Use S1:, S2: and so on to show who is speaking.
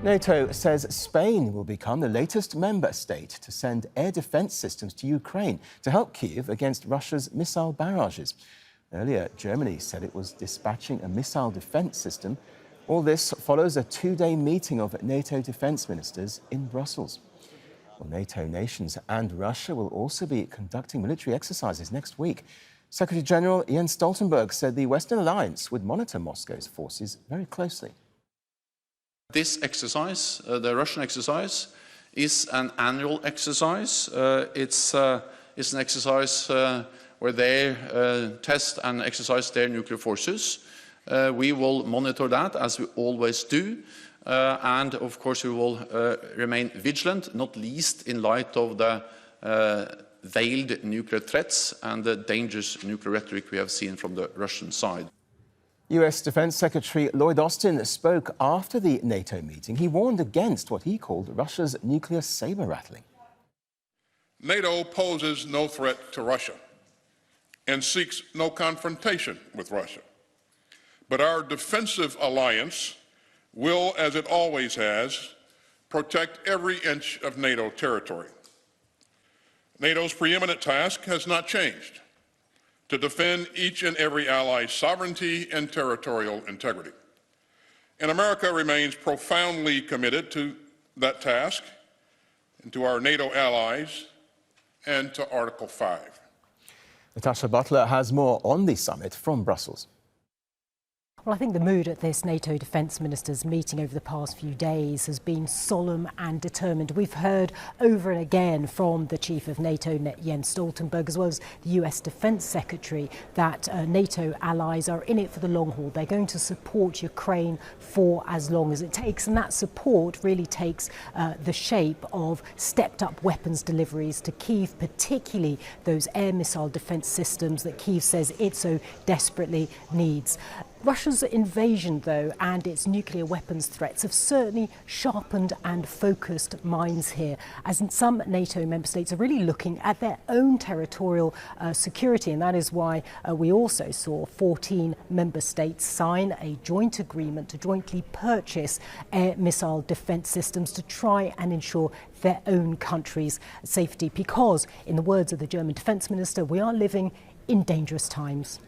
S1: NATO says Spain will become the latest member state to send air defence systems to Ukraine to help Kyiv against Russia's missile barrages. Earlier, Germany said it was dispatching a missile defence system. All this follows a two-day meeting of NATO defence ministers in Brussels. Well, NATO nations and Russia will also be conducting military exercises next week. Secretary-General Jens Stoltenberg said the Western alliance would monitor Moscow's forces very closely.
S2: This exercise, the Russian exercise, is an annual exercise. It's an exercise where they test and exercise their nuclear forces. We will monitor that, as we always do. And, of course, we will remain vigilant, not least in light of the veiled nuclear threats and the dangerous nuclear rhetoric we have seen from the Russian side.
S1: US Defense Secretary Lloyd Austin spoke after the NATO meeting. He warned against what he called Russia's nuclear saber-rattling.
S3: NATO poses no threat to Russia and seeks no confrontation with Russia. But our defensive alliance will, as it always has, protect every inch of NATO territory. NATO's preeminent task has not changed: to defend each and every ally's sovereignty and territorial integrity. And America remains profoundly committed to that task, and to our NATO allies, and to Article 5.
S1: Natasha Butler has more on the summit from Brussels.
S4: Well, I think the mood at this NATO defence ministers meeting over the past few days has been solemn and determined. We've heard over and again from the chief of NATO, Jens Stoltenberg, as well as the US Defence Secretary, that NATO allies are in it for the long haul. They're going to support Ukraine for as long as it takes, and that support really takes the shape of stepped up weapons deliveries to Kyiv, particularly those air missile defence systems that Kyiv says it so desperately needs. Russia's invasion, though, and its nuclear weapons threats have certainly sharpened and focused minds here, as in some NATO member states are really looking at their own territorial security, and that is why we also saw 14 member states sign a joint agreement to jointly purchase air missile defence systems to try and ensure their own country's safety, because, in the words of the German defence minister, we are living in dangerous times.